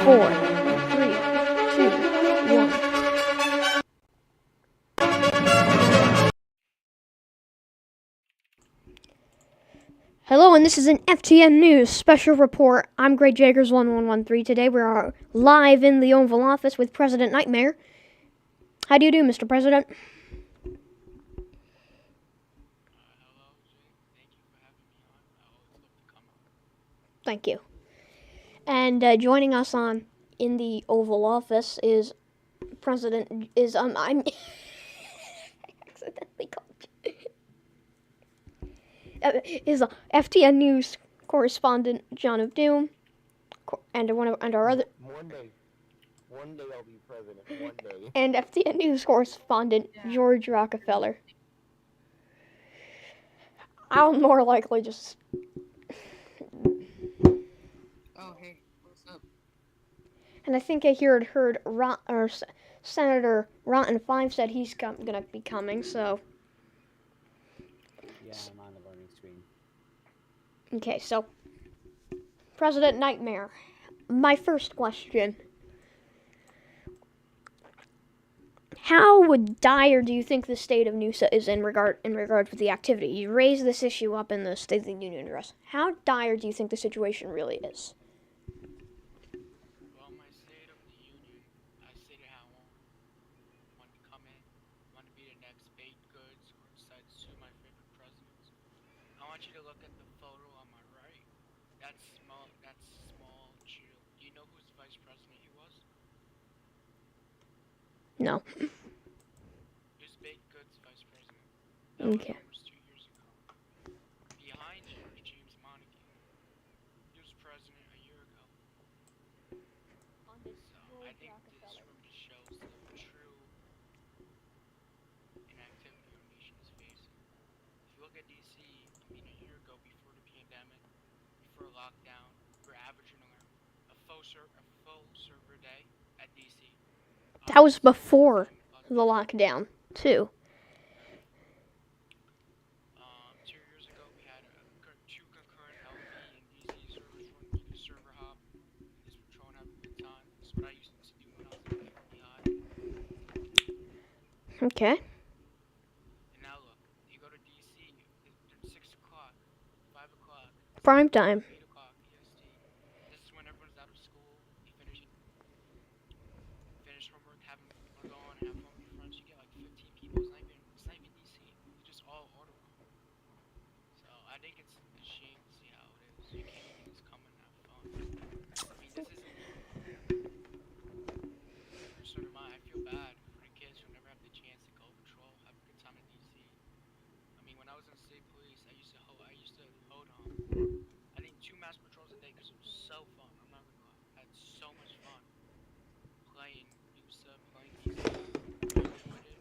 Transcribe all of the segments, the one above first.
4, 3, 2, 1. Hello, and this is an FTN News special report. I'm Greg Jagers 1113. Today we are live in the Oval Office with President Nightmare. How do you do, Mr. President? Hello, Jay. Thank you for having me on. I always love to come on. Thank you. And joining us in the Oval Office is I'm I accidentally called you. Is FTN News correspondent John of Doom, and our other One day I'll be president. One day. and FTN News correspondent George Rockefeller. I'll more likely just. Oh, hey, what's up? And I think I heard Senator Rotten 5 said he's gonna be coming. So Yeah, I'm on the learning screen. okay, so President Nightmare. My first question. How dire do you think the state of Noosa is in regard to the activity? You raised this issue up in the State of the Union address. How dire do you think the situation really is? Well, my State of the Union, I stated how I want to come in, want to be the next baked goods, or decide to sue my favorite presidents. I want you to look at the photo on my right. That's small Jew. Do you know whose vice president he was? No. Who's baked goods vice president? That was Okay. almost 2 years ago. Behind you is James Montague. He was president a year ago. So I think this room just shows the true inactivity our nation is facing. If you look at DC, a year ago, before the pandemic, before lockdown, we're averaging a full server day at DC. That was before the lockdown, too. 2 years ago, we had 2 concurrent LV and DC servers running. You could server hop, just patrol and have a good time. That's what I used to do when I was in the FBI. Okay. And now look, you go to DC, it's 6 o'clock, 5 o'clock, Prime time. 8 o'clock EST. This is when everyone's out of school. You finish homework, go on, have fun with your friends. You get like 15 people. It's not even DC. It's just all Ottawa. So I think it's a shame to see how it is. You can't even just come and have fun. I mean, this isn't sort of I feel bad for the kids who never have the chance to go patrol, have a good time at DC. I mean, when I was in state police, I used to hold on. I think 2 mass patrols a day because it was so fun. I'm not gonna lie. I had so much fun playing USA, playing DC. I enjoyed it.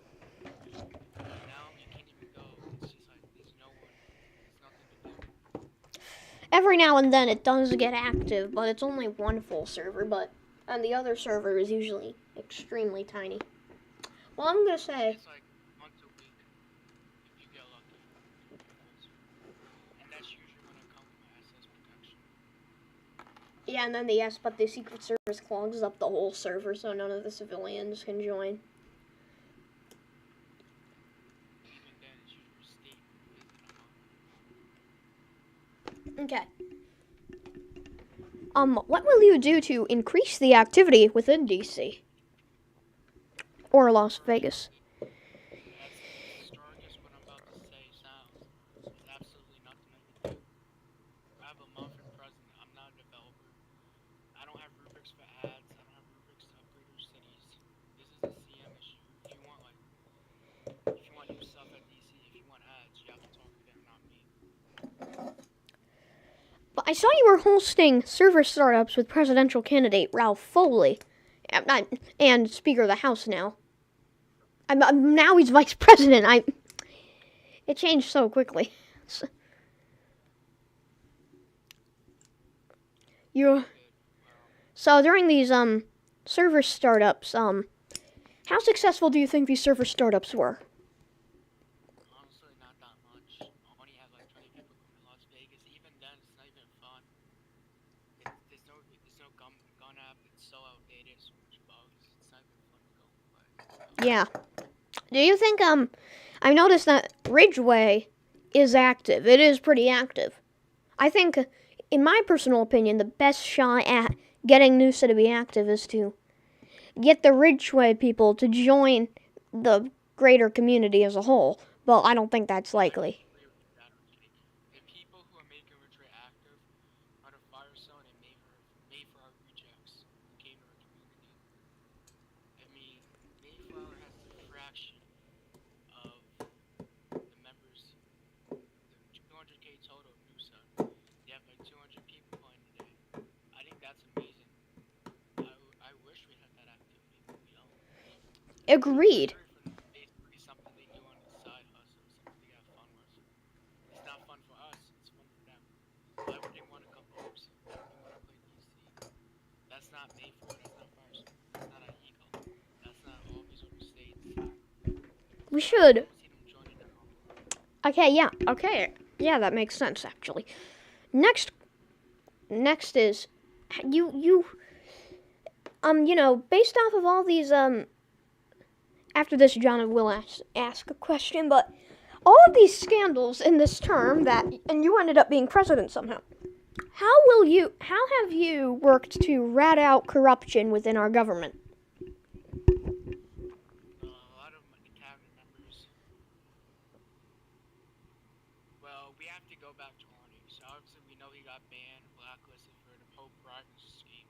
Now you can't even go. It's just like there's no one. There's nothing to do. Every now and then it does get active, but it's only one full server, and the other server is usually extremely tiny. Well, I'm gonna say, It's like once a week if you get lucky. And that's usually when I come with my SS protection. yeah, and then but the Secret Service clogs up the whole server, so none of the civilians can join. Even then, it's usually state within a month. Okay. What will you do to increase the activity within DC? Or Las Vegas? As stark as what I'm about to say sounds, there's absolutely nothing I can do. I have a muffin president. I'm not a developer. I don't have rubrics for ads. I don't have rubrics to upgrade our cities. This is a CM issue. If you want new stuff at DC, if you want ads, you have to talk to them, not me. But I saw you were hosting server startups with presidential candidate Ralph Foley, and Speaker of the House now. Now he's vice president. It changed so quickly. So during these server startups, how successful do you think these server startups were? Honestly, not that much. I only have like 20 people come to Las Vegas. Even then, it's not even fun. There's no gun app. It's it's so outdated, so much bugs. It's not even fun to go and play. Yeah. Do you think I noticed that Ridgeway is active. It is pretty active. I think, in my personal opinion, the best shot at getting Noosa to be active is to get the Ridgeway people to join the greater community as a whole. But I don't think that's likely. Agree with that already. The people who are making Ridgeway active are the Firestone and Mayflower rejects who came to our community. I mean, Mayflower has the fraction of the members, the 200K total of Noosa. They have like 200 people playing today. I think that's amazing. I wish we had that activity, but we don't. Agreed. Ridgeway for them is basically something they do on the side hustle, something they have fun with. It's not fun for us, it's fun for them. Why would they want to come over? Why would they want to play DC? That's not Mayflower, that's not Firestone, that's not Iego, that's not all these other states. We So I should. don't see them joining at all. Okay, yeah. Okay. Yeah, that makes sense actually. Next is you based off of all these after this John will ask a question, but all of these scandals in this term and you ended up being president somehow. How have you worked to rat out corruption within our government? A lot of the cabinet members, well, we have to go back to Arnie. So obviously we know he got banned, blacklisted for the Pope bribing scheme.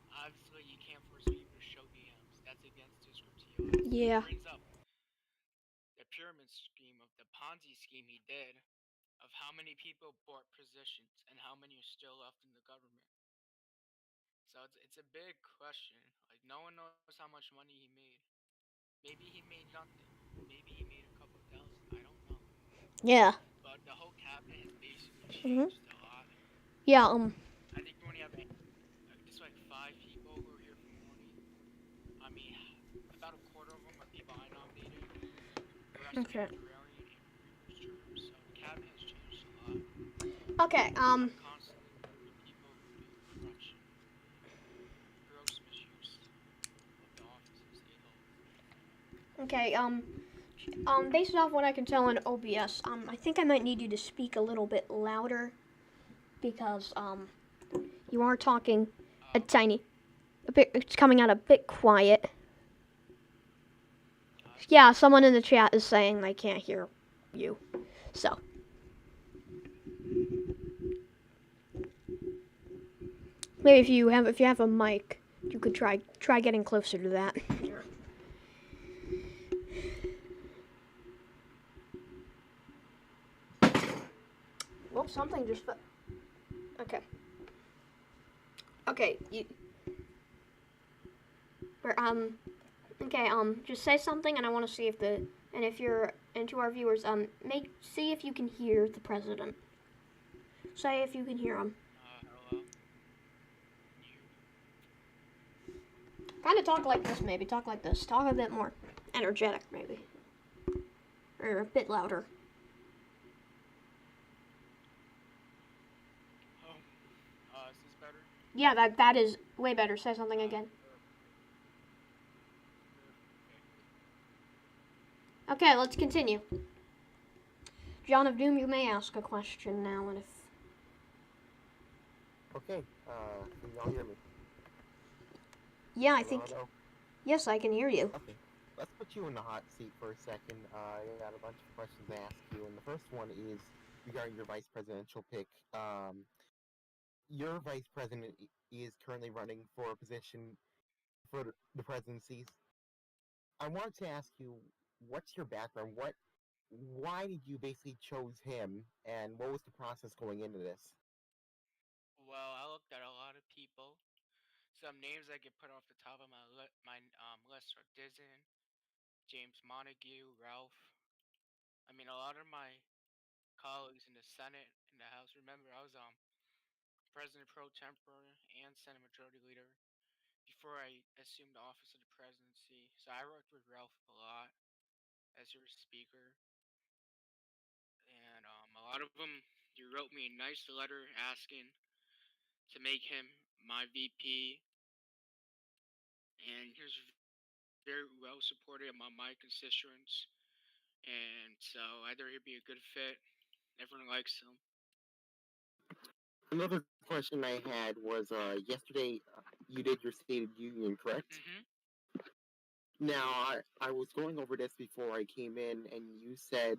Obviously you can't force people to show DMs. That's against his criteria. Yeah. It brings up the pyramid scheme of the Ponzi scheme he did of how many people bought positions and how many are still left in the government. So it's a big question. Like no one knows how much money he made. Maybe he made nothing. Maybe he made a couple thousand. I don't know. Yeah. But the whole cabinet has basically Mhm. changed a lot. Yeah. I think we only have just like 5 people who are here from Horny. I mean, about a quarter of them are people I nominated. The rest are Okay. Terrarian and previous terms. So the cabinet has changed a lot. Okay. I'm constantly removing people who do corruption, gross misuse of the offices they hold. Okay. Based off what I can tell in OBS, I think I might need you to speak a little bit louder because you are talking Oh, a bit. It's coming out a bit quiet. I see. Yeah, someone in the chat is saying they can't hear you. So maybe if you have a mic, you could try getting closer to that. Well, something just. Okay. Okay. Okay. Just say something, and I want to see and to our viewers, see if you can hear the president. Say if you can hear him. Hello? Can you hear me? Kind of talk like this, maybe. Talk like this. Talk a bit more energetic, maybe, or a bit louder. Oh, is this better? Yeah, that is way better. Say something again. Okay. Okay, let's continue. John of Doom, you may ask a question now, and if Okay, can y'all hear me? yeah, I Hello, think hello? yes, I can hear you. Okay, let's put you in the hot seat for a second. I got a bunch of questions to ask you, and the first one is regarding your vice presidential pick. Your vice president is currently running for a position for the presidency. I wanted to ask you, what's your background? Why did you basically chose him, and what was the process going into this? Well, I looked at a lot of people. Some names I could put off the top of my list are Dizen, James Montague, Ralph. I mean, a lot of my colleagues in the Senate and the House. Remember, I was President pro tempore and Senate Majority Leader before I assumed the office of the presidency. So I worked with Ralph a lot as your speaker, and a lot of them he wrote me a nice letter asking to make him my VP. was very well supported among my constituents, and so I thought he'd be a good fit. Everyone likes him. Another question I had was yesterday you did your State of Union, correct? Mm-hmm. Now, I was going over this before I came in, and you said,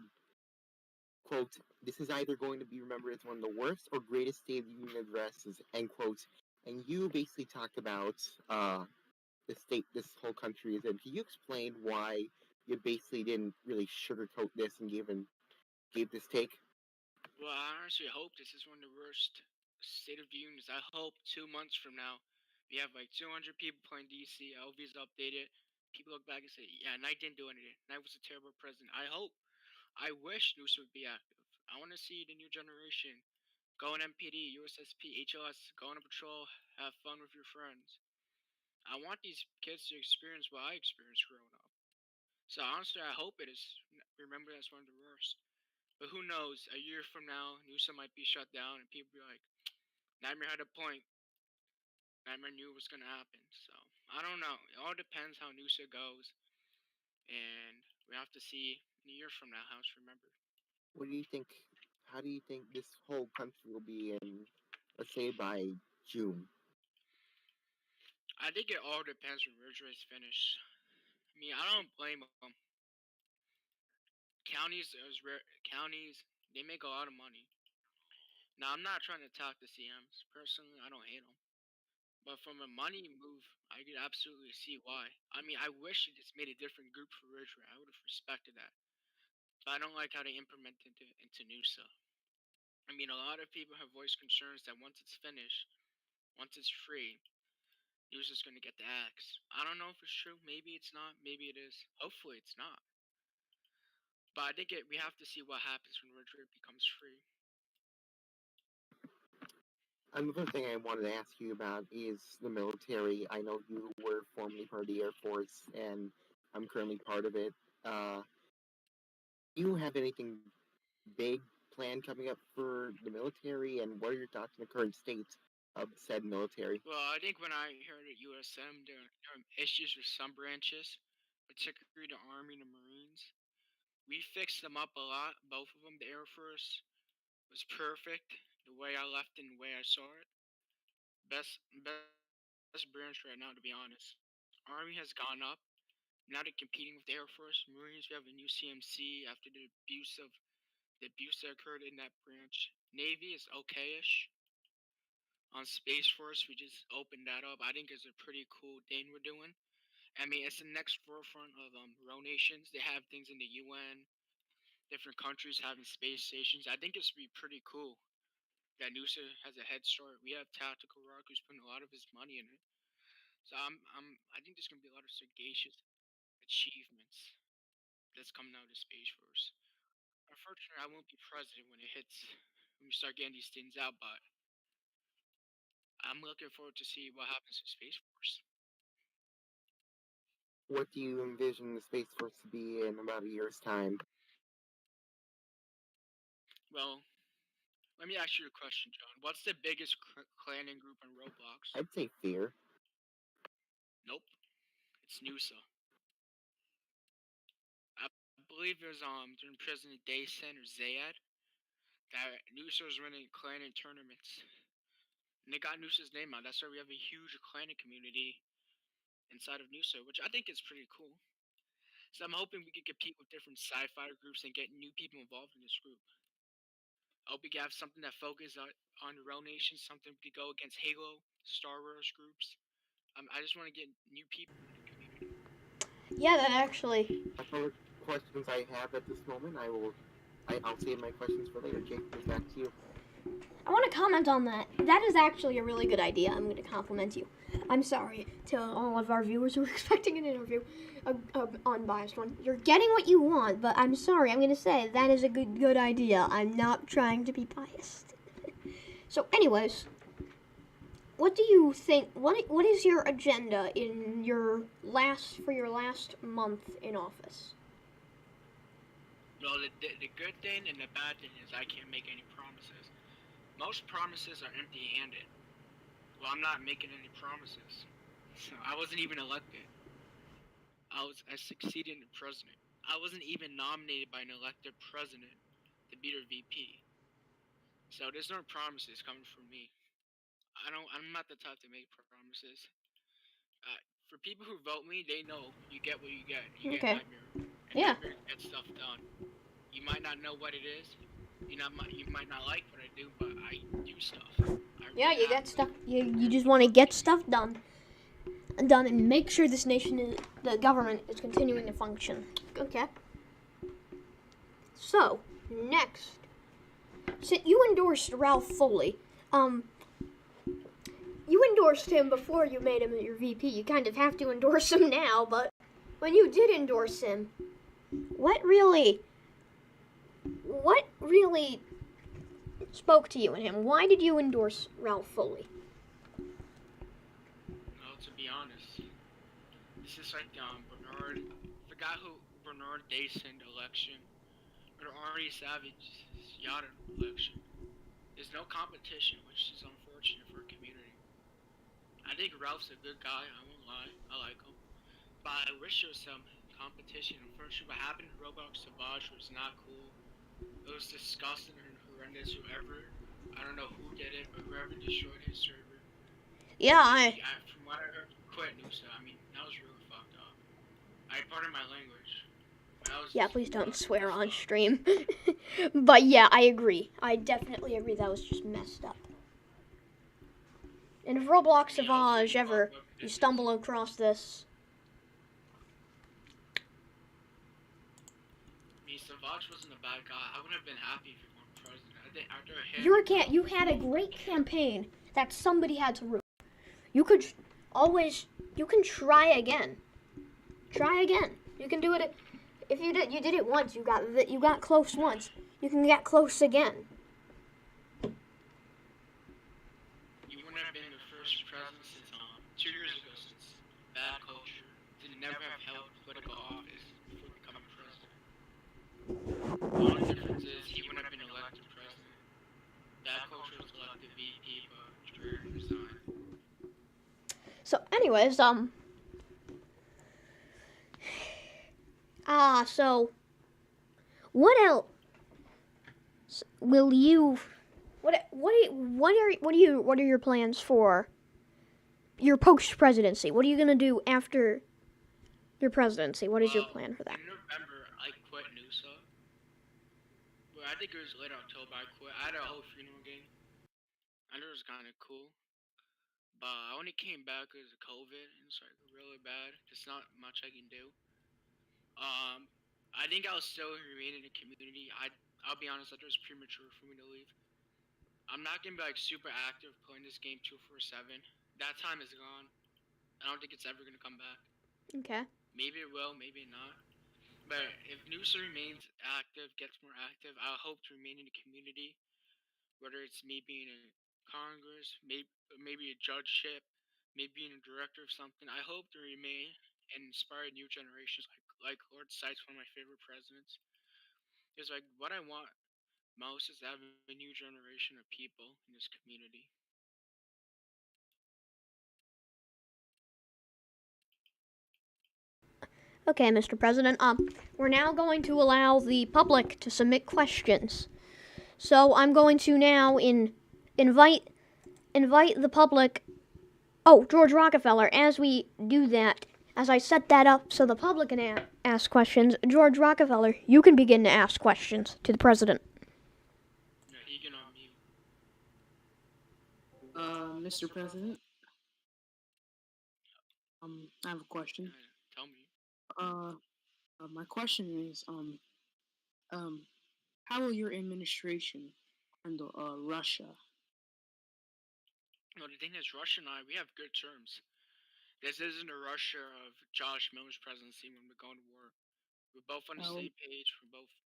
quote, this is either going to be remembered as one of the worst or greatest State of Union addresses, end quote. And you basically talked about the state this whole country is in. Can you explain why you basically didn't really sugarcoat this and gave this take? Well, I honestly hope this is one of the worst State of the Unions. I hope 2 months from now we have like 200 people playing DC. LV's updated. People look back and say, "Yeah, Knight didn't do anything. Knight was a terrible president." I wish Newsom would be active. I want to see the new generation go on MPD, USSP, HLS, go on a patrol, have fun with your friends. I want these kids to experience what I experienced growing up. So honestly, I hope it is remembered as one of the worst. But who knows? A year from now, Newsom might be shut down, and people be like, "Nightmare had a point. Nightmare knew it was gonna happen." So I don't know. It all depends how Newsom goes, and we have to see in a year from now how it's remembered. What do you think? How do you think this whole country will be in, let's say, by June? I think it all depends when Ridgeway's finished. I mean, I don't blame them. Counties, they make a lot of money. Now, I'm not trying to attack the CMs. Personally, I don't hate them. But from a money move, I could absolutely see why. I mean, I wish it just made a different group for Ridgeway. I would have respected that. But I don't like how they implemented it into Noosa. I mean, a lot of people have voiced concerns that once it's finished, once it's free, Noosa's going to get the axe. I don't know if it's true. Maybe it's not. Maybe it is. Hopefully, it's not. But I think we have to see what happens when Ridgeway becomes free. Another thing I wanted to ask you about is the military. I know you were formerly part of the Air Force, and I'm currently part of it. Do you have anything big planned coming up for the military, and what are your thoughts on the current state of said military? Well, I think when I heard at USM, there are issues with some branches, particularly the Army and the Marines. We fixed them up a lot, both of them. The Air Force was perfect, the way I left and the way I saw it. Best branch right now, to be honest. Army has gone up. Now they're competing with the Air Force. Marines, we have a new CMC after the abuse that occurred in that branch. Navy is okay-ish. On Space Force, we just opened that up. I think it's a pretty cool thing we're doing. I mean, it's the next forefront of row nations. They have things in the UN, different countries having space stations. I think it's be pretty cool that Noosa has a head start. We have Tactical Rock who's putting a lot of his money in it. So I think there's gonna be a lot of sagacious achievements that's coming out of Space Force. Unfortunately, I won't be president when it hits, when we start getting these things out, but I'm looking forward to see what happens to Space Force. What do you envision the Space Force to be in about a year's time? Well, let me ask you a question, John. What's the biggest clanning group on Roblox? I'd say fear. Nope, it's Noosa. I believe it was during President Dayson or Zayed that Noosa was winning clanning tournaments. And they got Noosa's name out. That's why we have a huge clanning community inside of Noosa, which I think is pretty cool. So I'm hoping we can compete with different sci-fi groups and get new people involved in this group. I hope we can have something that focuses on the Row Nation, something we could go against Halo, Star Wars groups. I just want to get new people in the community. Yeah, that actually. That's all the questions I have at this moment. I'll save my questions for later. Jake, back to you. I want to comment on that. That is actually a really good idea. I'm going to compliment you. I'm sorry to all of our viewers who are expecting an interview, a unbiased one. You're getting what you want, but I'm sorry. I'm going to say that is a good idea. I'm not trying to be biased. So, anyways, what do you think? What is your agenda in your last month in office? Well, the good thing and the bad thing is I can't make any promises. Most promises are empty-handed. Well, I'm not making any promises. So I wasn't even elected. I succeeded in president. I wasn't even nominated by an elected president to be their VP. So there's no promises coming from me. I'm not the type to make promises. For people who vote me, they know you get what you get. You get Okay. nightmare, and Yeah. nightmare gets stuff done. You might not know what it is. You might not like what I do, but I do stuff. Yeah, you get stuff. You just want to get stuff done, and make sure this nation, the government, is continuing to function. Okay. So next, so you endorsed Ralph Foley. You endorsed him before you made him your VP. You kind of have to endorse him now, but when you did endorse him, what really spoke to you and him? Why did you endorse Ralph Foley? Well, to be honest, this is like Bernard Dason election, or Ari Savage's Yada election. There's no competition, which is unfortunate for a community. I think Ralph's a good guy. I won't lie. I like him. But I wish there was some competition. Unfortunately, what happened to Roblox Savage was not cool. It was disgusting and horrendous. I don't know who did it, but whoever destroyed his server. Yeah, from what I heard, quit Nusa. I mean, that was really fucked up. Pardon my language. Yeah, please don't swear on stream. But yeah, I agree. I definitely agree that was just messed up. And if Roblox Savage ever you stumble across this. I mean, Savage wasn't a bad guy. I wouldn't have been happy if he weren't president. I think after him, You had a great campaign that somebody had to ruin. You can try again. Try again. You can do it. If you did it once. You got close once. You can get close again. You wouldn't have been the first president since 2 years ago since bad culture to never have held political office before becoming president. The only difference is he wouldn't have been elected president. Bad culture was elected VP, but Dreher resigned. So, anyways, so what else will you? What are your plans for your post presidency? What are you gonna do after your presidency? What is your plan for that? In November, I quit Nusa. Well, I think it was late October I quit. I had a whole funeral game. I know it was kind of cool. But I only came back because of COVID, and it's like really bad. There's not much I can do. I think I'll still remain in the community. I'll be honest, I thought it was premature for me to leave. I'm not gonna be like super active playing this game 247. That time is gone. I don't think it's ever gonna come back. Okay. Maybe it will, maybe not. But if Noosa remains active, gets more active, I hope to remain in the community. Whether it's me being in Congress, maybe a judgeship, maybe being a director of something. I hope to remain and inspire new generations. Like Lord Sykes, one of my favorite presidents. Is like what I want most is to have a new generation of people in this community. Okay, Mr. President. We're now going to allow the public to submit questions. So I'm going to now invite the public. Oh, George Rockefeller. As we do that, as I set that up so the public can ask questions, George Rockefeller, you can begin to ask questions to the president. Yeah, he can unmute. Mr. President, I have a question. Tell me. My question is, how will your administration handle Russia? Well, the thing is, Russia and I, we have good terms. This isn't a Russia of Josh Miller's presidency when we're going to war. We're both on the Oh, same page.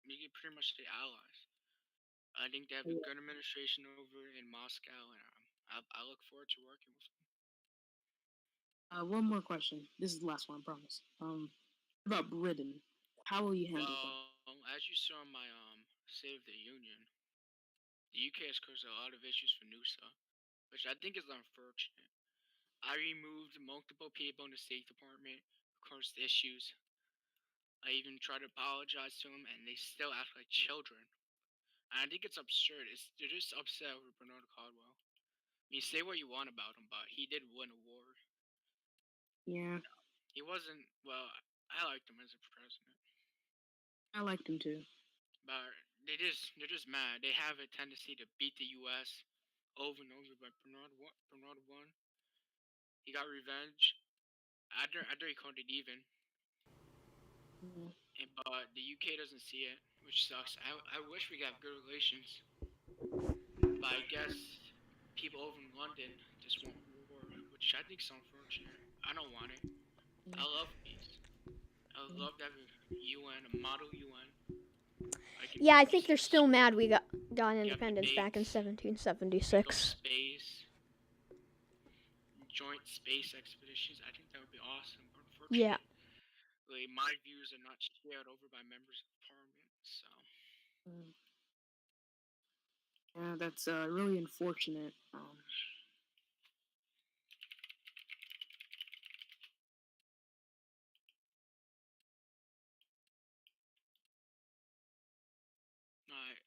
We can pretty much stay allies. I think they have a yeah. good administration over in Moscow, and I look forward to working with them. One more question. This is the last one, I promise. About Britain, how will you handle them? Well, as you saw in my State of the Union, the UK has caused a lot of issues for Nusa, which I think is unfortunate. I removed multiple people in the State Department course, issues. I even tried to apologize to them, and they still act like children. And I think it's absurd. They're just upset over Bernard Caldwell. I mean, say what you want about him, but he did win a war. Yeah, He wasn't, well, I liked him as a president. I liked him too. But they're just mad. They have a tendency to beat the U.S. over and over. But Bernard won. He got revenge. After he called it even. Yeah. But the UK doesn't see it, which sucks. I wish we could have good relations. But I guess people over in London just want war, which I think is unfortunate. I don't want it. I love peace. I would love to have a UN, a model UN. Yeah, I think they're still mad we got have independence back in debates, go to 1776. space, joint space expeditions. I think that would be awesome. But Yeah. unfortunately, my views are not shared over by members of parliament. So Yeah, that's really unfortunate.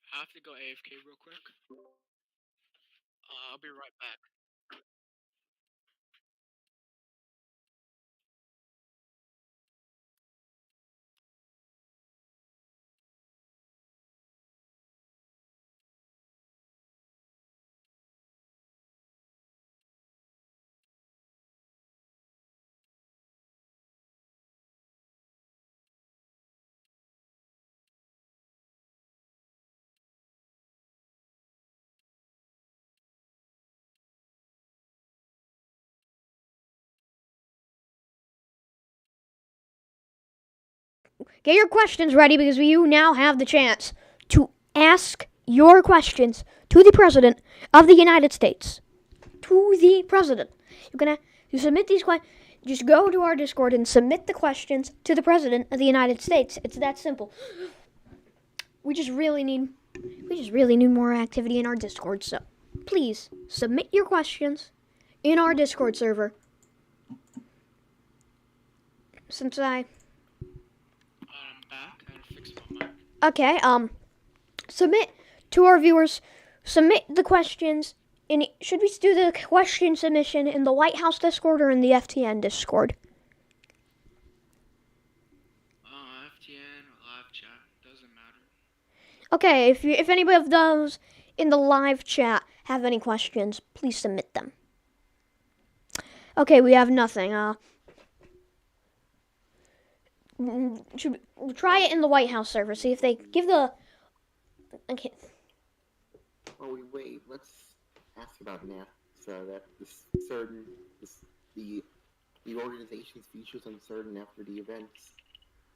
I have to go AFK real quick. I'll be right back. Get your questions ready because you now have the chance to ask your questions to the President of the United States. To the President. You submit these questions. Just go to our Discord and submit the questions to the President of the United States. It's that simple. We just really need more activity in our Discord. So please submit your questions in our Discord server. Since I'm back. I gotta fix my mic. Okay, submit to our viewers. Submit the questions. Should we do the question submission in the White House Discord or in the FTN Discord? FTN or live chat, doesn't matter. Okay, if anybody of those in the live chat have any questions, please submit them. Okay, we have nothing. We'll try it in the White House server. See if they give the. Okay. Oh, wait. Let's ask about NASA. That the organization's features on certain after the events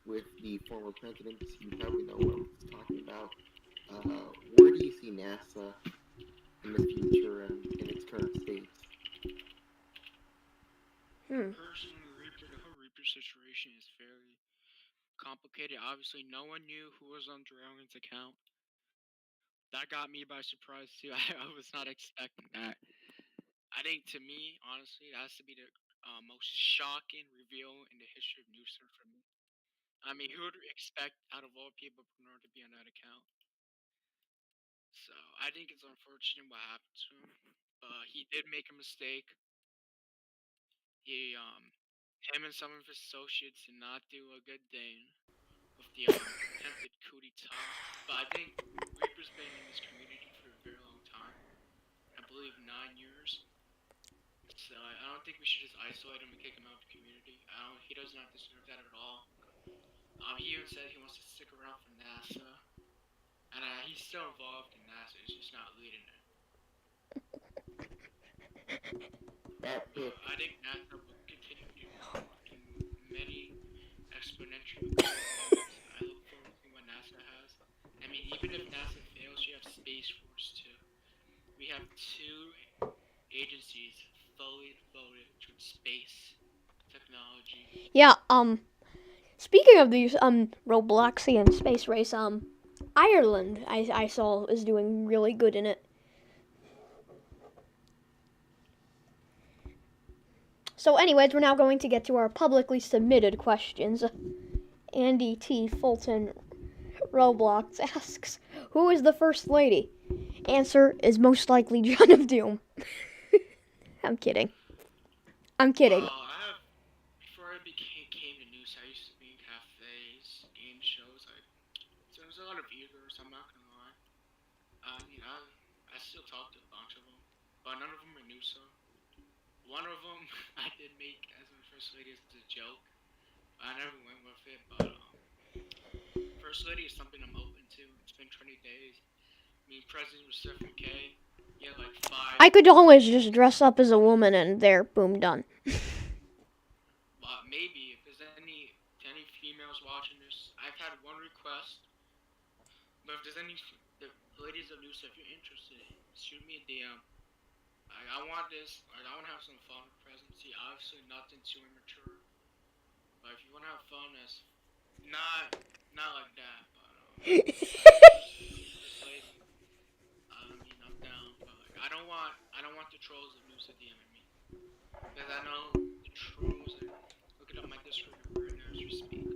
with the former presidents. You probably know what I'm talking about. Where do you see NASA in the future and in its current state? Personally, the whole Reaper situation is fairly complicated. Obviously, no one knew who was on Drownings's account. That got me by surprise too. I was not expecting that. I think, to me, honestly, that has to be the most shocking reveal in the history of Newser for me. I mean, who would expect, out of all people, Bernard to be on that account? So I think it's unfortunate what happened to him. He did make a mistake. Him and some of his associates did not do a good thing with the attempted coup d'etat. But I think Reaper's been in this community for a very long time. I believe 9 years. So I don't think we should just isolate him and kick him out of the community. He does not deserve that at all. He even said he wants to stick around for NASA. And he's still involved in NASA, he's just not leading it. I think NASA will continue to do many exponential things. I look forward to seeing what NASA has. I mean, even if NASA fails, you have Space Force too. We have 2 agencies fully devoted to space technology. Yeah. Speaking of these Robloxian space race, Ireland I saw is doing really good in it. So anyways, we're now going to get to our publicly submitted questions. Andy T. Fulton Roblox asks, who is the First Lady? Answer is most likely John of Doom. I'm kidding. Before I came to news, I used to be in cafes, game shows. So there's a lot of viewers, I'm not gonna lie. I still talk to a bunch of them, but none of them are new, so. One of them I did make as my First Lady as a joke. I never went with it, but First Lady is something I'm open to. It's been 20 days. I mean, President was Stephen K. He had like 5. I could always just dress up as a woman and there, boom, done. Maybe if there's any females watching this, I've had one request. But if there's any the ladies of news, if you're interested, shoot me a DM. I want this. I want to have some fun with presidency. Obviously, nothing too immature. But if you want to have fun, that's not like that. But this lady, I mean, I'm down. But like, I don't want the trolls of news to DM me, because I know the trolls are looking up my Discord right now as we speak.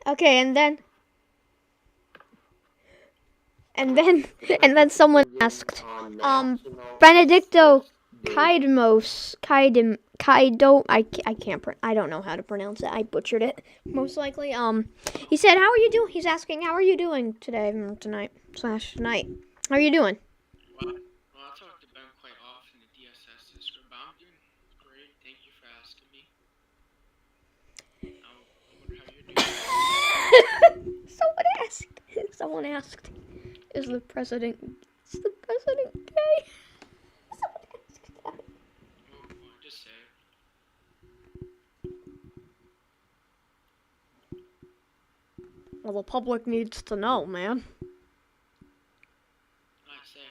Okay, and then someone asked, Benedicto Kaido, I don't know how to pronounce it. I butchered it, most likely. He said, how are you doing? He's asking, how are you doing today, tonight. How are you doing? Well, I talk to Ben quite often in the DSS Discord, but I'm doing great. Thank you for asking me. I wonder how you're doing. Someone asked, is the president gay? Someone asked that. Well, just say it. Well, the public needs to know, man. I say.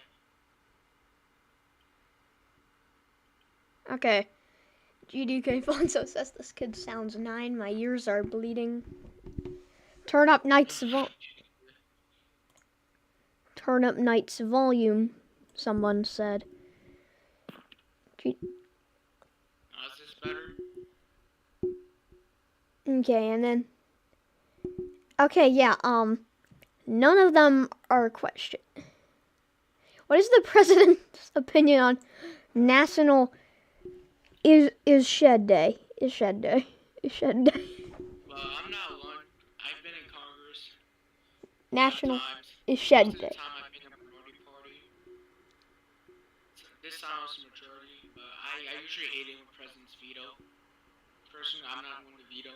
Okay. GDK Fonso says this kid sounds 9. My ears are bleeding. Turn up Night's volume, someone said. Is this better? Okay, and then... Okay, yeah, none of them are a question. What is the president's opinion on National is Shed Day? Is Shed Day? Well, I'm not one. I've been in Congress. National is Shed Most of Day. the time I've been in the minority party. This time I was the majority, but I usually hate it when presidents veto. Personally, I'm not one to veto.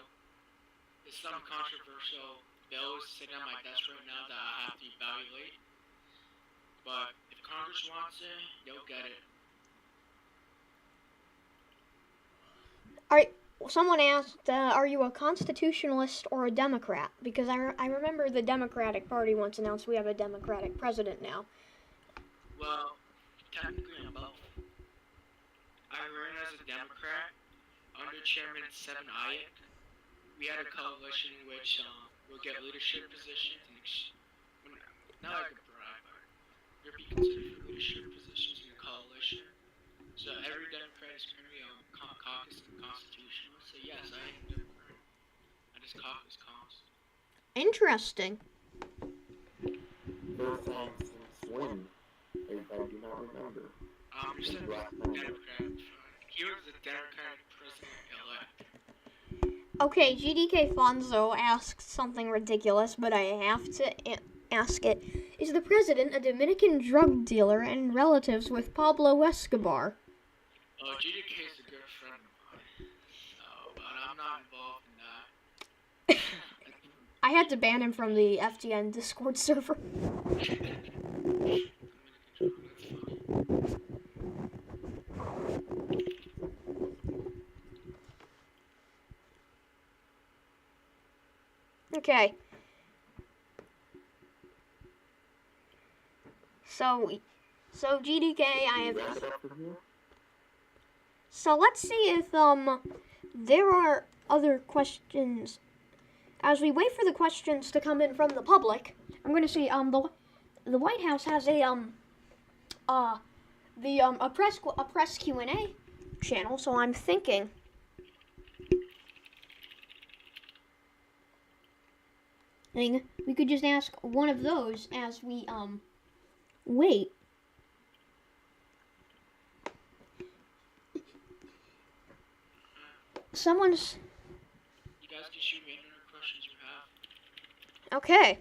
It's some controversial bills sitting on my desk right now that I have to evaluate. But if Congress wants it, they'll get it. Someone asked, are you a constitutionalist or a Democrat? Because I remember the Democratic Party once announced we have a Democratic president now. Well, technically I'm both. I ran as a Democrat under Chairman Seven Ayek. We had a coalition in which we'll get leadership positions and not like a bribe, but you'll be considered for leadership positions in the coalition. So every Democrat is currently caucus and constitutional. So yes, I am a Democrat. I just caucus cost. Interesting. First time since when? I do not remember. You said Democrat. He was the Democratic president-elect. Okay, GDK Fonzo asks something ridiculous, but I have to ask it. Is the president a Dominican drug dealer and relatives with Pablo Escobar? GDK is a good friend of mine, so, but I'm not involved in that. I had to ban him from the FTN Discord server. Okay. So GDK, I have. So let's see if there are other questions. as we wait for the questions to come in from the public, I'm going to see the White House has a press Q&A channel, so I'm thinking we could just ask one of those as we wait. Someone's You guys can shoot me any other questions you have. okay.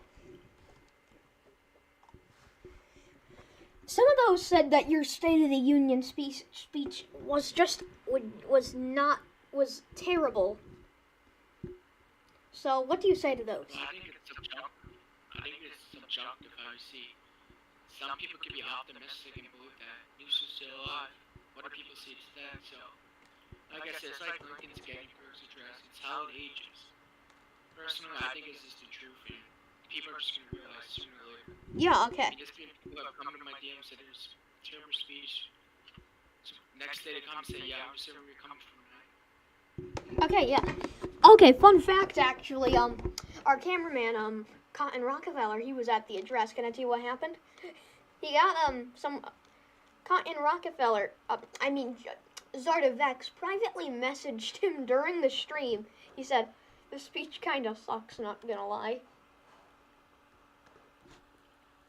Some of those said that your State of the Union speech was terrible. So what do you say to those? Well, I think it's subjective how you see. Some people can be optimistic and believe that news is still alive. Other people see it's dead. So, like I said, it's like Lincoln's Gettysburg's address. It's how it ages. Personally, I think it's just the truth, and people are just gonna realize sooner or later. Yeah, okay. And just people have come to my DM and said it was a terrible speech. So next day they come and say, yeah, I'm just where you're coming from, right? Okay, yeah. Okay, fun fact actually, our cameraman, Cotton Rockefeller, he was at the address. Can I tell you what happened? He got, some Cotton Rockefeller, Zardovex privately messaged him during the stream. He said, the speech kind of sucks, not gonna lie.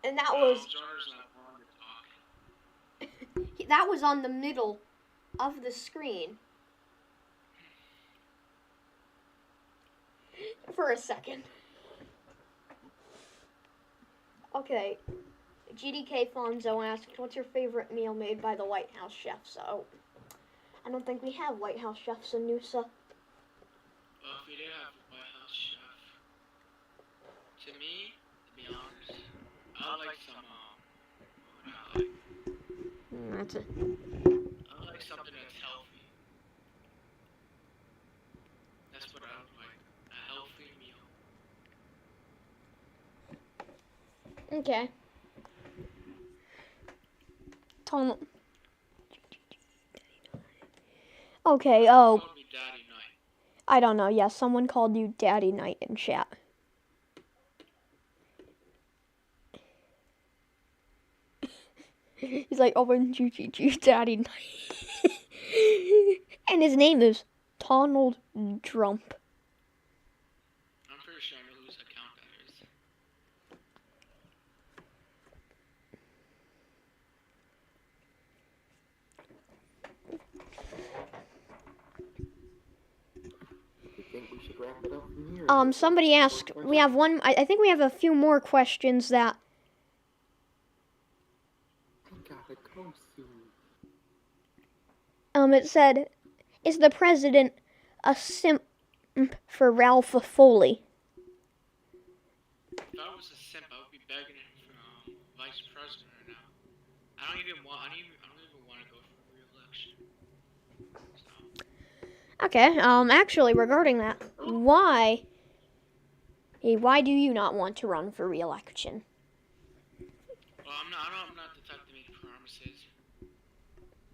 And that was, that was on the middle of the screen. For a second. Okay. GDK Fonzo asked, what's your favorite meal made by the White House chef? So, I don't think we have White House chefs in Noosa. Well, if we did have a White House chef, to me, to be honest, I like some, what would I like? That's it. I like something that's healthy. That's what I would like. A healthy meal. Okay. Tom. Okay, oh. Call me Daddy Night. I don't know. Yeah, someone called you Daddy Night in chat. He's like, oh, Daddy Night. And his name is Donald Trump. I'm pretty sure I know whose account that is. I think we should wrap it up from here. Somebody asked, we have one, I think we have a few more questions that, I gotta go soon. it said, is the president a simp for Ralph Foley? If I was a simp, I would be begging him for vice president right now. I don't even want to go for re-election. So. Okay, actually, regarding that, why do you not want to run for re-election? Well, I'm not the type to make promises,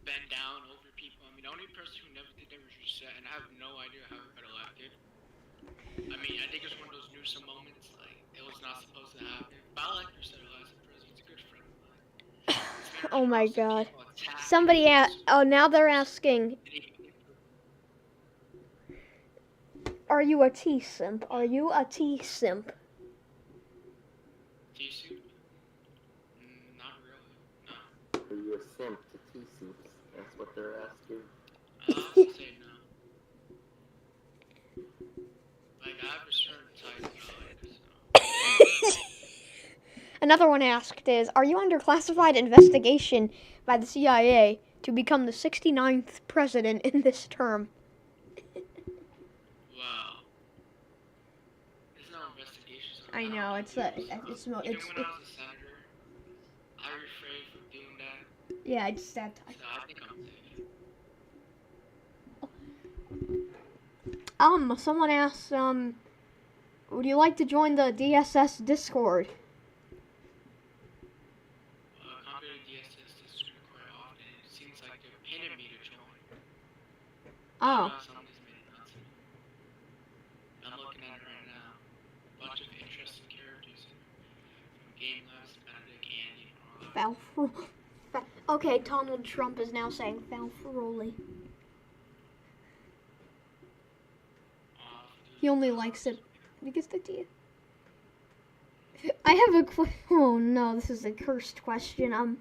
bend down over people. I mean, the only person who never did that was Reset, and I have no idea how he got elected. I mean, I think it's one of those Newsom moments, like, it was not supposed to happen. But I like Reset as a president. He's a good friend of mine. Oh my god. Somebody now they're asking, are you a T-simp? Are you a T-simp? T-suit? Not really. No. Are you a simp to T-suits? That's what they're asking. I'll have to say no. Like, I have a certain type of so. Another one asked is, are you under classified investigation by the CIA to become the 69th president in this term? Wow. There's no investigations on I that. know, it's Even when I was a senator, I refrained from doing that. yeah, it's that time. So I think I'm safe. Someone asked, would you like to join the DSS Discord? Computer DSS is quite often. It seems like they're pinning me to join. Oh. Somebody's made it nuts. I'm looking at it right now. Okay, Donald Trump is now saying Falfaroli. He only likes it because the D. I have oh no, this is a cursed question. I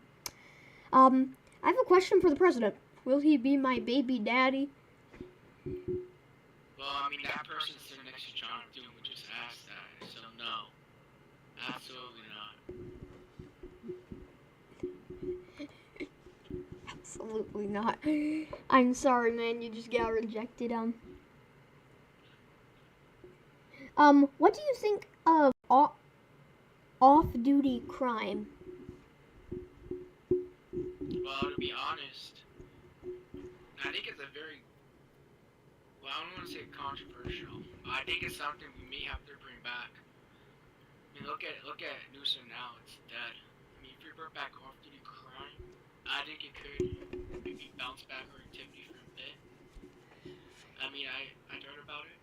have a question for the president. Will he be my baby daddy? Well, I mean, that person sitting next to John Doom would just ask that, so no. Absolutely not. Absolutely not. I'm sorry, man. You just got rejected. What do you think of off-duty crime? Well, to be honest, I think it's a very, well, I don't want to say controversial, but I think it's something we may have to bring back. I mean, look at Newsom now; it's dead. I mean, if you bring back off-duty crime, I think it could maybe bounce back our activity for a bit. I mean, I heard about it,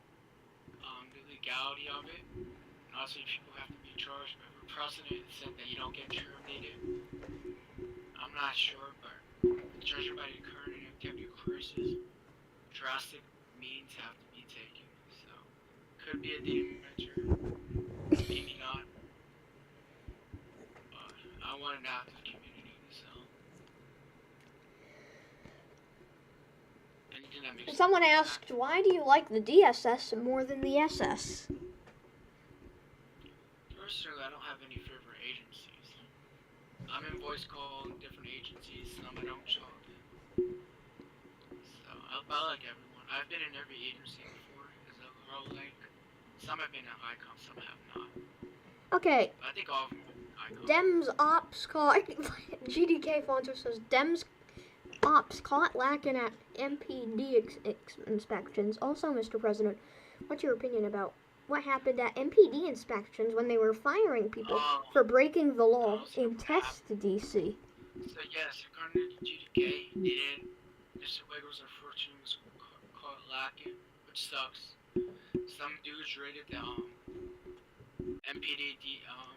the legality of it, and also people have to be charged. But if a precedent said that you don't get terminated, I'm not sure, but judging by the current activity crisis, drastic means have to be taken. So, could be a dating measure, maybe not. But I want an active community, so. Anything that makes Someone asked, why do you like the DSS more than the SS? Personally, I don't have any favorite agencies. I'm in voice call in different agencies, some I don't show up in. So, I like everyone. I've been in every agency before, as a role like. Some have been at ICOM, some have not. Okay, But I think all of them are ICOM. Dems ops caught. GDK Fonter says Dems ops caught lacking at MPD inspections. Also, Mr. President, what's your opinion about what happened at MPD inspections when they were firing people for breaking the law in Test DC? So yes, according to GDK, they didn't. Mr. Wiggles unfortunately was caught lacking, which sucks. Some dudes raided the MPD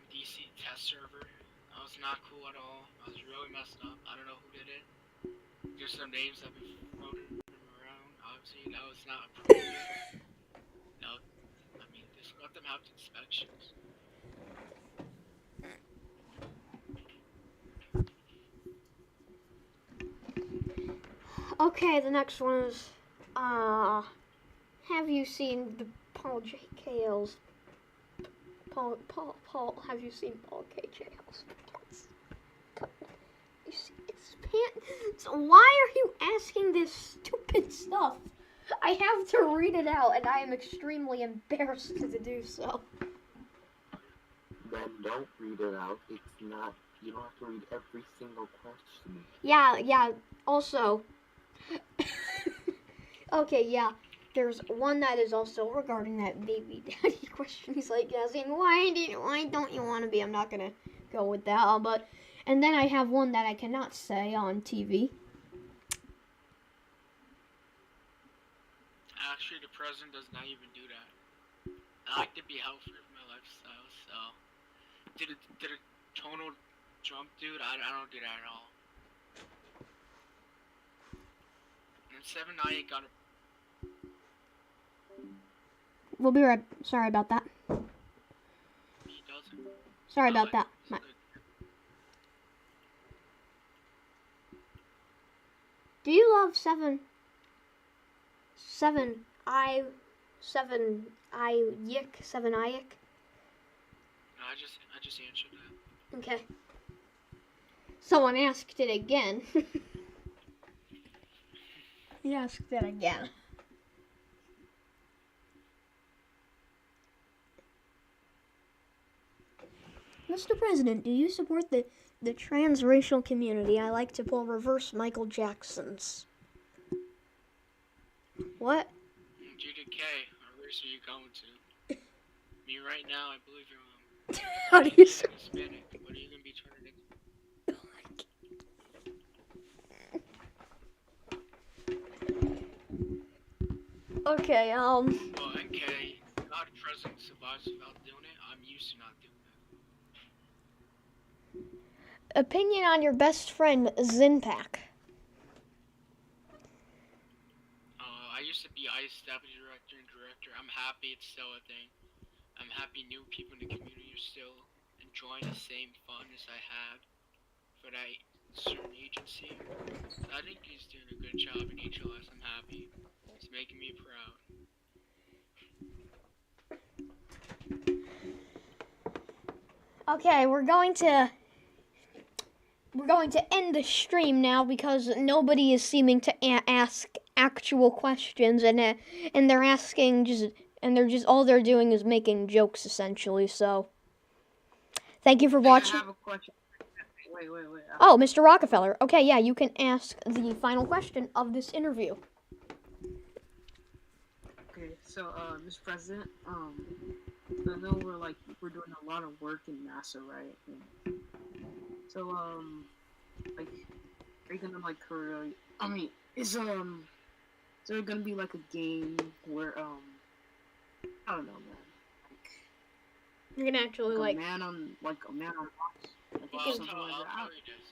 DC test server. That was not cool at all. That was really messed up. I don't know who did it. There's some names that have been floating around. Obviously, that was not appropriate. No, I mean, just let them have inspections. Okay, the next one is, have you seen the Paul J. Hale's? Paul, have you seen Paul K. J. Hale's pants? You see his pants? So why are you asking this stupid stuff? I have to read it out, and I am extremely embarrassed to do so. Then don't read it out. It's not. You don't have to read every single question. Yeah. Also, okay, yeah. There's one that is also regarding that baby daddy question. He's like asking, why don't you want to be? I'm not gonna go with that, but and then I have one that I cannot say on TV. Actually, the president does not even do that. I like to be healthy with my lifestyle, so did a tonal Trump dude? I don't do that at all. And 798 got a. We'll be right. Sorry about that. He doesn't. Sorry about that. Do you love seven I yick? No, I just answered that. Okay. Someone asked it again. He asked it again. Mr. President, do you support the transracial community? I like to pull reverse Michael Jacksons. What? GDK, what race are you going to? Me right now, I believe you're How do you say? Hispanic. What are you going to be turning into? Okay, Well, okay, God president survives without doing it. I'm used to not doing Opinion on your best friend, Zinpak. I used to be ICE deputy director and director. I'm happy it's still a thing. I'm happy new people in the community are still enjoying the same fun as I had for that certain agency. So I think he's doing a good job in HLS. I'm happy. It's making me proud. Okay, we're going to end the stream now because nobody is seeming to ask actual questions, and they're asking all they're doing is making jokes essentially. So, thank you for watching. I have a question. Wait. Oh, Mr. Rockefeller. Okay, yeah, you can ask the final question of this interview. Okay, so, Mr. President, I know we're doing a lot of work in NASA, right? So, like, are you gonna is there gonna be like a game where, I don't know, man. You're gonna actually a man on Mars, Well, or something I'll like that. tell you this.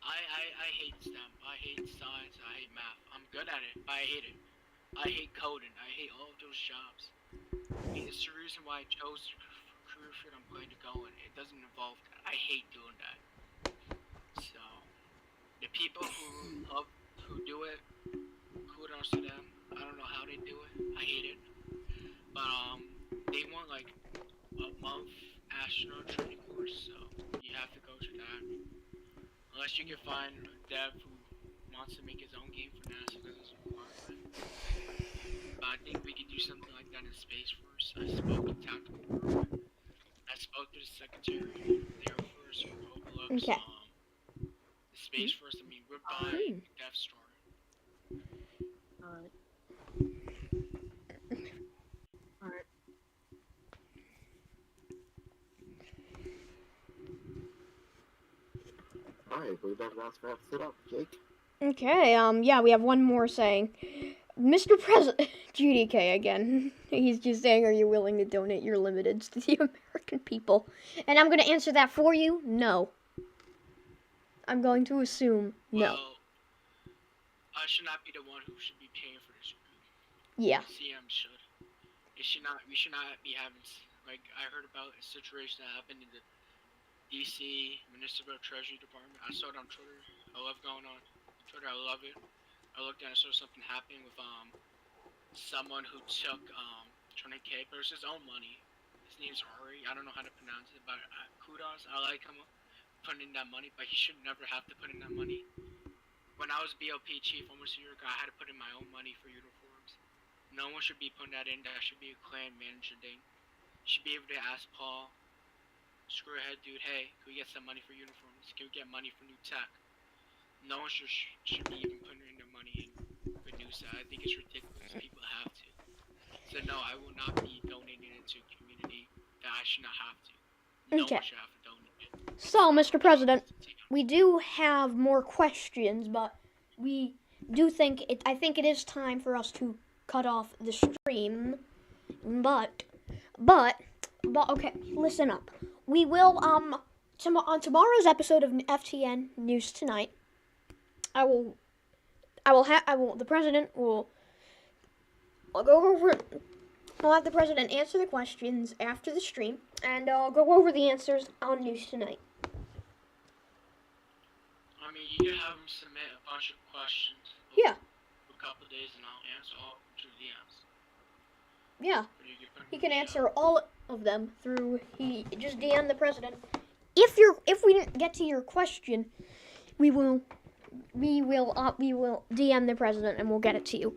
I hate STEM. I hate science. I hate math. I'm good at it, but I hate it. I hate coding. I hate all of those jobs. I mean, it's the reason why I chose the career field I'm going to go in. It doesn't involve that. I hate doing that. So, the people who do it, kudos to them. I don't know how they do it. I hate it. But they want like a month astronaut training course, so you have to go through that. Unless you can find a dev who wants to make his own game for NASA because it's a requirement. But I think we could do something like that in Space Force. I spoke with Tactical Department. I spoke to the Secretary, the Air Force, who overlooks Okay. the Space Force. I mean, we're buying Death Star. Alright. Alright, I believe that wraps it up, Jake. Okay, yeah, we have one more saying. Mr. President, GDK again. He's just saying, are you willing to donate your limiteds to the American people? And I'm going to answer that for you, no. I'm going to assume no. Well, I should not be the one who should be paying for this. Yeah. CM should. We should not be having, like, I heard about a situation that happened in the DC Municipal Treasury Department. I saw it on Twitter. I love going on Twitter. I love it. I looked at it, saw something happening with someone who took tourniquet, but it was his own money. His name's Ari. I don't know how to pronounce it, but kudos. I like him putting in that money, but he should never have to put in that money. When I was BOP chief almost a year ago, I had to put in my own money for uniforms. No one should be putting that in. That should be a clan manager thing. You should be able to ask Paul, screw ahead, dude, hey, can we get some money for uniforms? Can we get money for new tech? No one should be even putting in their money in for new tech. I think it's ridiculous. People have to. So no, I will not be donating it to a community that I should not have to. No Okay. one should have to donate it. So, Mr. President, we do have more questions, but we do think I think it is time for us to cut off the stream. But okay, listen up. We will on tomorrow's episode of FTN News Tonight, the president will I'll go over I'll have the president answer the questions after the stream, and I'll go over the answers on News Tonight. I mean, you can have him submit a bunch of questions. Yeah. For a couple of days, and I'll answer all through DMs. Yeah. He can answer all of them through. He just DM the president. If we didn't get to your question, we will DM the president and we'll get it to you.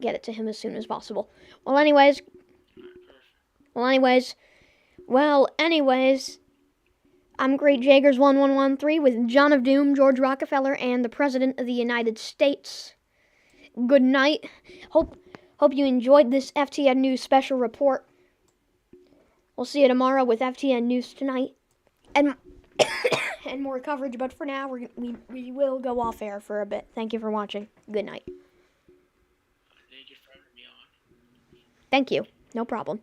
Get it to him as soon as possible. Well, anyways, I'm Great Jaggers 1113 with John of Doom, George Rockefeller, and the President of the United States. Good night. Hope you enjoyed this FTN News special report. We'll see you tomorrow with FTN News Tonight and more coverage. But for now, we will go off air for a bit. Thank you for watching. Good night. Thank you for having me on. Thank you. No problem.